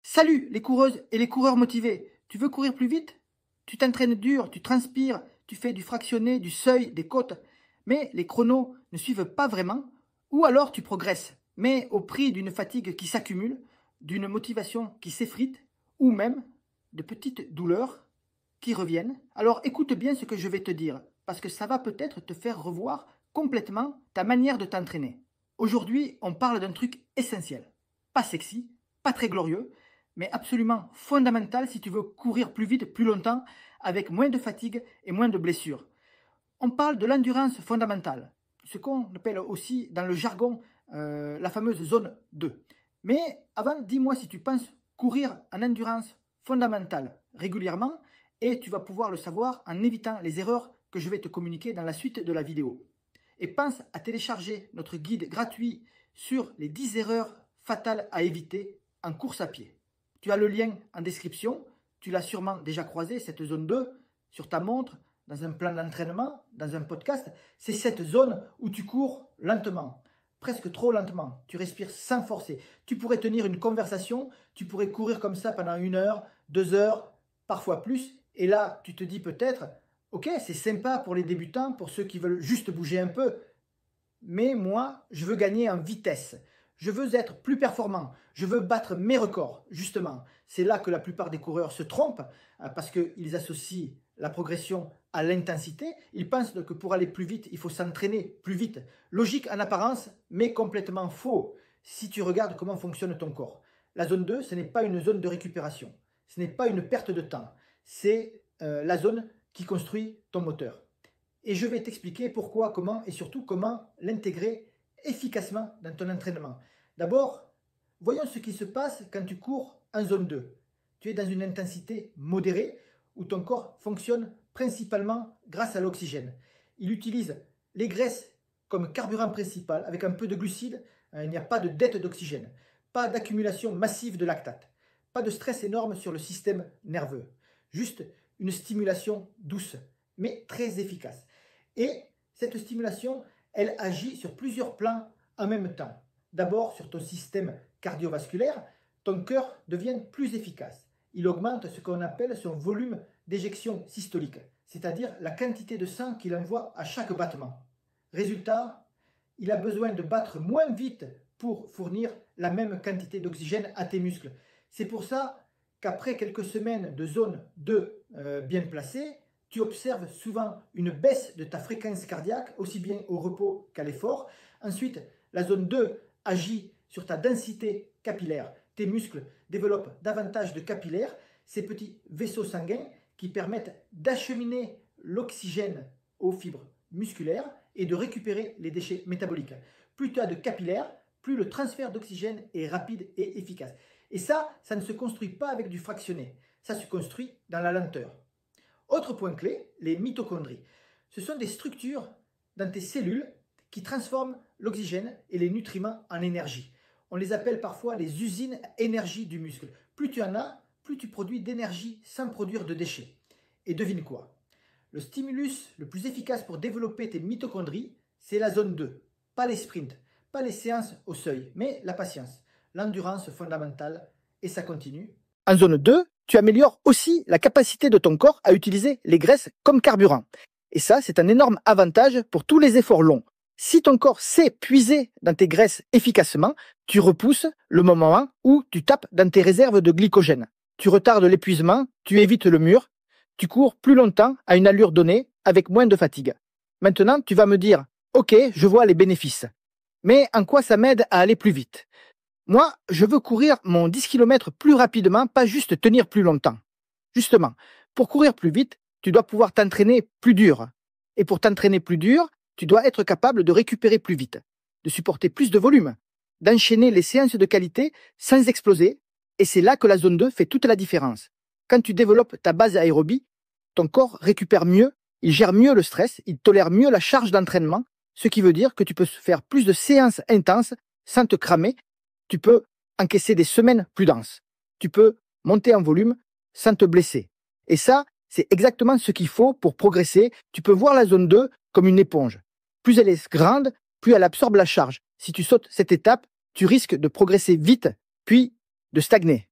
Salut les coureuses et les coureurs motivés. Tu veux courir plus vite? Tu t'entraînes dur, tu transpires, tu fais du fractionné, du seuil, des côtes, mais les chronos ne suivent pas vraiment, ou alors tu progresses, mais au prix d'une fatigue qui s'accumule, d'une motivation qui s'effrite, ou même de petites douleurs qui reviennent. Alors écoute bien ce que je vais te dire, parce que ça va peut-être te faire revoir complètement ta manière de t'entraîner. Aujourd'hui, on parle d'un truc essentiel, pas sexy, pas très glorieux, mais absolument fondamental si tu veux courir plus vite, plus longtemps, avec moins de fatigue et moins de blessures. On parle de l'endurance fondamentale, ce qu'on appelle aussi dans le jargon la fameuse zone 2. Mais avant, dis-moi si tu penses courir en endurance fondamentale régulièrement, et tu vas pouvoir le savoir en évitant les erreurs que je vais te communiquer dans la suite de la vidéo. Et pense à télécharger notre guide gratuit sur les 10 erreurs fatales à éviter en course à pied. Tu as le lien en description, tu l'as sûrement déjà croisé, cette zone 2, sur ta montre, dans un plan d'entraînement, dans un podcast. C'est cette zone où tu cours lentement, presque trop lentement. Tu respires sans forcer. Tu pourrais tenir une conversation, tu pourrais courir comme ça pendant 1 heure, 2 heures, parfois plus. Et là, tu te dis peut-être, ok, c'est sympa pour les débutants, pour ceux qui veulent juste bouger un peu, mais moi, je veux gagner en vitesse. Je veux être plus performant. Je veux battre mes records, justement. C'est là que la plupart des coureurs se trompent, parce qu'ils associent la progression à l'intensité. Ils pensent que pour aller plus vite, il faut s'entraîner plus vite. Logique en apparence, mais complètement faux si tu regardes comment fonctionne ton corps. La zone 2, ce n'est pas une zone de récupération. Ce n'est pas une perte de temps. C'est la zone qui construit ton moteur. Et je vais t'expliquer pourquoi, comment et surtout comment l'intégrer efficacement dans ton entraînement. D'abord, voyons ce qui se passe quand tu cours en zone 2. Tu es dans une intensité modérée où ton corps fonctionne principalement grâce à l'oxygène. Il utilise les graisses comme carburant principal avec un peu de glucides. Il n'y a pas de dette d'oxygène, pas d'accumulation massive de lactate, pas de stress énorme sur le système nerveux. Juste une stimulation douce, mais très efficace. Et cette stimulation, elle agit sur plusieurs plans en même temps. D'abord, sur ton système cardiovasculaire, ton cœur devient plus efficace. Il augmente ce qu'on appelle son volume d'éjection systolique, c'est-à-dire la quantité de sang qu'il envoie à chaque battement. Résultat, il a besoin de battre moins vite pour fournir la même quantité d'oxygène à tes muscles. C'est pour ça qu'après quelques semaines de zone 2 bien placée, tu observes souvent une baisse de ta fréquence cardiaque, aussi bien au repos qu'à l'effort. Ensuite, la zone 2 agit sur ta densité capillaire. Tes muscles développent davantage de capillaires, ces petits vaisseaux sanguins qui permettent d'acheminer l'oxygène aux fibres musculaires et de récupérer les déchets métaboliques. Plus tu as de capillaires, plus le transfert d'oxygène est rapide et efficace. Et ça ne se construit pas avec du fractionné, ça se construit dans la lenteur. Autre point clé, les mitochondries. Ce sont des structures dans tes cellules qui transforment l'oxygène et les nutriments en énergie. On les appelle parfois les usines énergie du muscle. Plus tu en as, plus tu produis d'énergie sans produire de déchets. Et devine quoi? Le stimulus le plus efficace pour développer tes mitochondries, c'est la zone 2. Pas les sprints, pas les séances au seuil, mais la patience, l'endurance fondamentale, et ça continue. En zone 2, tu améliores aussi la capacité de ton corps à utiliser les graisses comme carburant. Et ça, c'est un énorme avantage pour tous les efforts longs. Si ton corps sait puiser dans tes graisses efficacement, tu repousses le moment où tu tapes dans tes réserves de glycogène. Tu retardes l'épuisement, tu évites le mur, tu cours plus longtemps à une allure donnée avec moins de fatigue. Maintenant, tu vas me dire, ok, je vois les bénéfices. Mais en quoi ça m'aide à aller plus vite? Moi, je veux courir mon 10 km plus rapidement, pas juste tenir plus longtemps. Justement, pour courir plus vite, tu dois pouvoir t'entraîner plus dur. Et pour t'entraîner plus dur, tu dois être capable de récupérer plus vite, de supporter plus de volume, d'enchaîner les séances de qualité sans exploser. Et c'est là que la zone 2 fait toute la différence. Quand tu développes ta base aérobie, ton corps récupère mieux, il gère mieux le stress, il tolère mieux la charge d'entraînement, ce qui veut dire que tu peux faire plus de séances intenses sans te cramer. Tu peux encaisser des semaines plus denses. Tu peux monter en volume sans te blesser. Et ça, c'est exactement ce qu'il faut pour progresser. Tu peux voir la zone 2 comme une éponge. Plus elle est grande, plus elle absorbe la charge. Si tu sautes cette étape, tu risques de progresser vite, puis de stagner.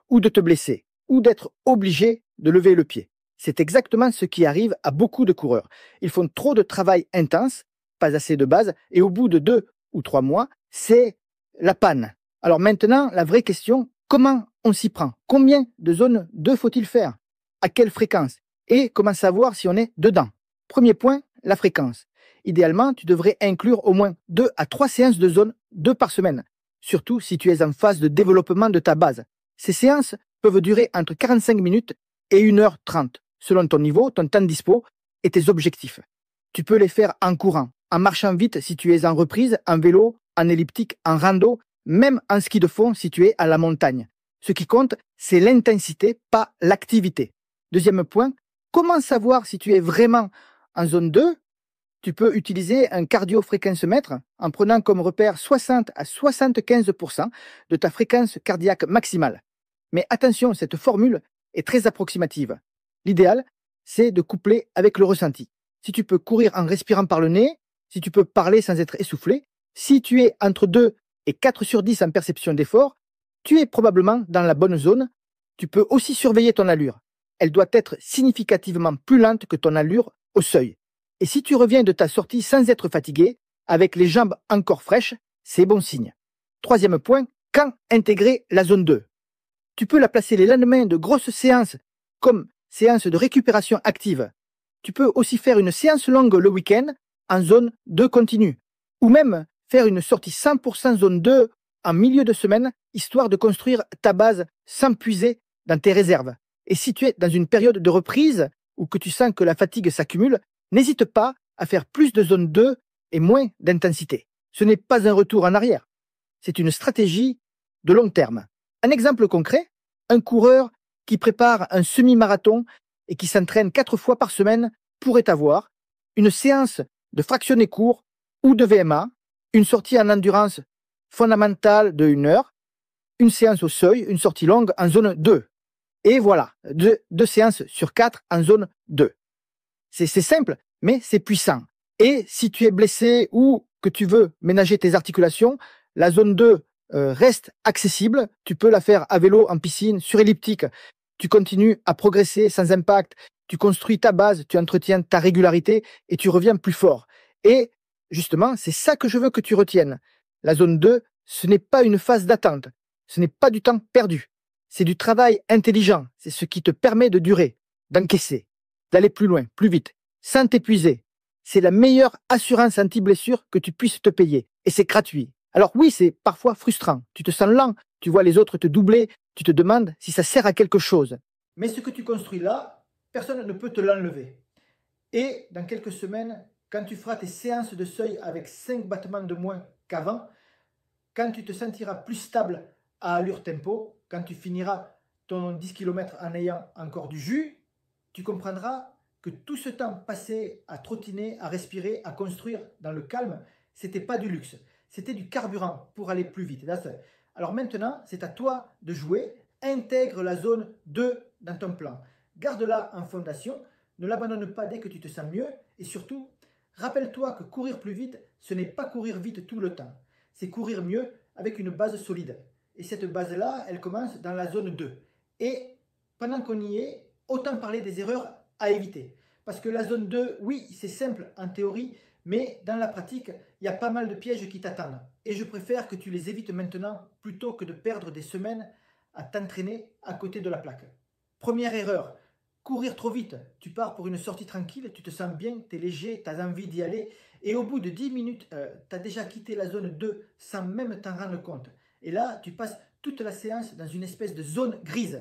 ou de te blesser, ou d'être obligé de lever le pied. C'est exactement ce qui arrive à beaucoup de coureurs. Ils font trop de travail intense, pas assez de base, et au bout de 2 ou 3 mois, c'est la panne. Alors maintenant, la vraie question, comment on s'y prend? Combien de zone 2 faut-il faire? À quelle fréquence? Et comment savoir si on est dedans? Premier point, la fréquence. Idéalement, tu devrais inclure au moins 2 à 3 séances de zone 2 par semaine, surtout si tu es en phase de développement de ta base. Ces séances peuvent durer entre 45 minutes et 1h30, selon ton niveau, ton temps de dispo et tes objectifs. Tu peux les faire en courant, en marchant vite si tu es en reprise, en vélo, en elliptique, en rando, même en ski de fond si tu es à la montagne. Ce qui compte, c'est l'intensité, pas l'activité. Deuxième point, comment savoir si tu es vraiment en zone 2? Tu peux utiliser un cardio-fréquencemètre en prenant comme repère 60 à 75% de ta fréquence cardiaque maximale. Mais attention, cette formule est très approximative. L'idéal, c'est de coupler avec le ressenti. Si tu peux courir en respirant par le nez, si tu peux parler sans être essoufflé, si tu es entre 2 et 4 sur 10 en perception d'effort, tu es probablement dans la bonne zone. Tu peux aussi surveiller ton allure. Elle doit être significativement plus lente que ton allure au seuil. Et si tu reviens de ta sortie sans être fatigué, avec les jambes encore fraîches, c'est bon signe. Troisième point, quand intégrer la zone 2? Tu peux la placer les lendemains de grosses séances, comme séance de récupération active. Tu peux aussi faire une séance longue le week-end en zone 2 continue, ou même faire une sortie 100% zone 2 en milieu de semaine, histoire de construire ta base sans puiser dans tes réserves. Et si tu es dans une période de reprise ou que tu sens que la fatigue s'accumule, n'hésite pas à faire plus de zone 2 et moins d'intensité. Ce n'est pas un retour en arrière, c'est une stratégie de long terme. Un exemple concret, un coureur qui prépare un semi-marathon et qui s'entraîne 4 fois par semaine pourrait avoir une séance de fractionné court ou de VMA, une sortie en endurance fondamentale de 1 heure, une séance au seuil, une sortie longue en zone 2. Et voilà, 2 séances sur 4 en zone 2. C'est simple, mais c'est puissant. Et si tu es blessé ou que tu veux ménager tes articulations, la zone 2 reste accessible. Tu peux la faire à vélo, en piscine, sur elliptique. Tu continues à progresser sans impact. Tu construis ta base, tu entretiens ta régularité et tu reviens plus fort. Et justement, c'est ça que je veux que tu retiennes. La zone 2, ce n'est pas une phase d'attente. Ce n'est pas du temps perdu. C'est du travail intelligent. C'est ce qui te permet de durer, d'encaisser, d'aller plus loin, plus vite, sans t'épuiser. C'est la meilleure assurance anti-blessure que tu puisses te payer. Et c'est gratuit. Alors oui, c'est parfois frustrant. Tu te sens lent, tu vois les autres te doubler, tu te demandes si ça sert à quelque chose. Mais ce que tu construis là, personne ne peut te l'enlever. Et dans quelques semaines, quand tu feras tes séances de seuil avec 5 battements de moins qu'avant, quand tu te sentiras plus stable à allure tempo, quand tu finiras ton 10 km en ayant encore du jus, tu comprendras que tout ce temps passé à trottiner, à respirer, à construire dans le calme, c'était pas du luxe, c'était du carburant pour aller plus vite. Alors maintenant, c'est à toi de jouer, intègre la zone 2 dans ton plan, garde-la en fondation, ne l'abandonne pas dès que tu te sens mieux et surtout, rappelle-toi que courir plus vite, ce n'est pas courir vite tout le temps, c'est courir mieux avec une base solide. Et cette base-là, elle commence dans la zone 2. Et pendant qu'on y est, autant parler des erreurs à éviter. Parce que la zone 2, oui, c'est simple en théorie, mais dans la pratique, il y a pas mal de pièges qui t'attendent. Et je préfère que tu les évites maintenant plutôt que de perdre des semaines à t'entraîner à côté de la plaque. Première erreur, courir trop vite. Tu pars pour une sortie tranquille, tu te sens bien, tu es léger, tu as envie d'y aller. Et au bout de 10 minutes, tu as déjà quitté la zone 2 sans même t'en rendre compte. Et là, tu passes toute la séance dans une espèce de zone grise.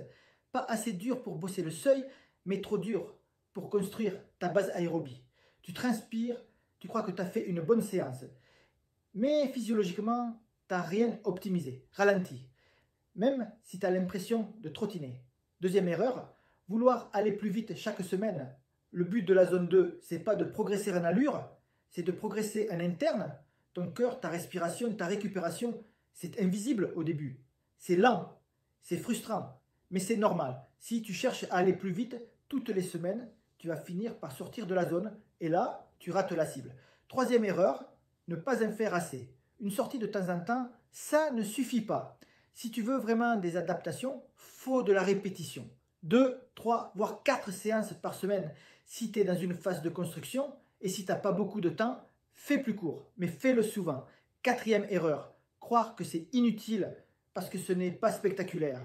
Pas assez dur pour bosser le seuil, mais trop dur pour construire ta base aérobie. Tu transpires, tu crois que tu as fait une bonne séance. Mais physiologiquement, tu n'as rien optimisé, ralenti. Même si tu as l'impression de trottiner. Deuxième erreur, vouloir aller plus vite chaque semaine. Le but de la zone 2, c'est pas de progresser en allure, c'est de progresser en interne. Ton cœur, ta respiration, ta récupération, c'est invisible au début. C'est lent, c'est frustrant, mais c'est normal. Si tu cherches à aller plus vite, toutes les semaines, tu vas finir par sortir de la zone et là, tu rates la cible. Troisième erreur, ne pas en faire assez. Une sortie de temps en temps, ça ne suffit pas. Si tu veux vraiment des adaptations, faut de la répétition. 2, 3, voire 4 séances par semaine si tu es dans une phase de construction, et si tu n'as pas beaucoup de temps, fais plus court, mais fais-le souvent. Quatrième erreur, croire que c'est inutile parce que ce n'est pas spectaculaire.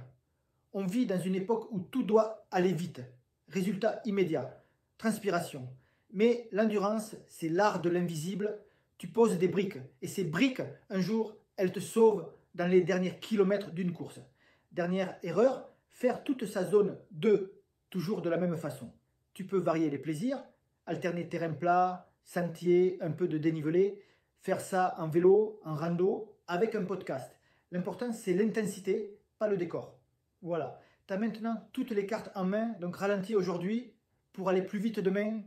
On vit dans une époque où tout doit aller vite. Résultat immédiat, transpiration. Mais l'endurance, c'est l'art de l'invisible. Tu poses des briques, et ces briques, un jour, elles te sauvent dans les derniers kilomètres d'une course. Dernière erreur, faire toute sa zone 2, toujours de la même façon. Tu peux varier les plaisirs, alterner terrain plat, sentier, un peu de dénivelé, faire ça en vélo, en rando, avec un podcast. L'important, c'est l'intensité, pas le décor. Voilà, tu as maintenant toutes les cartes en main, donc ralentis aujourd'hui pour aller plus vite demain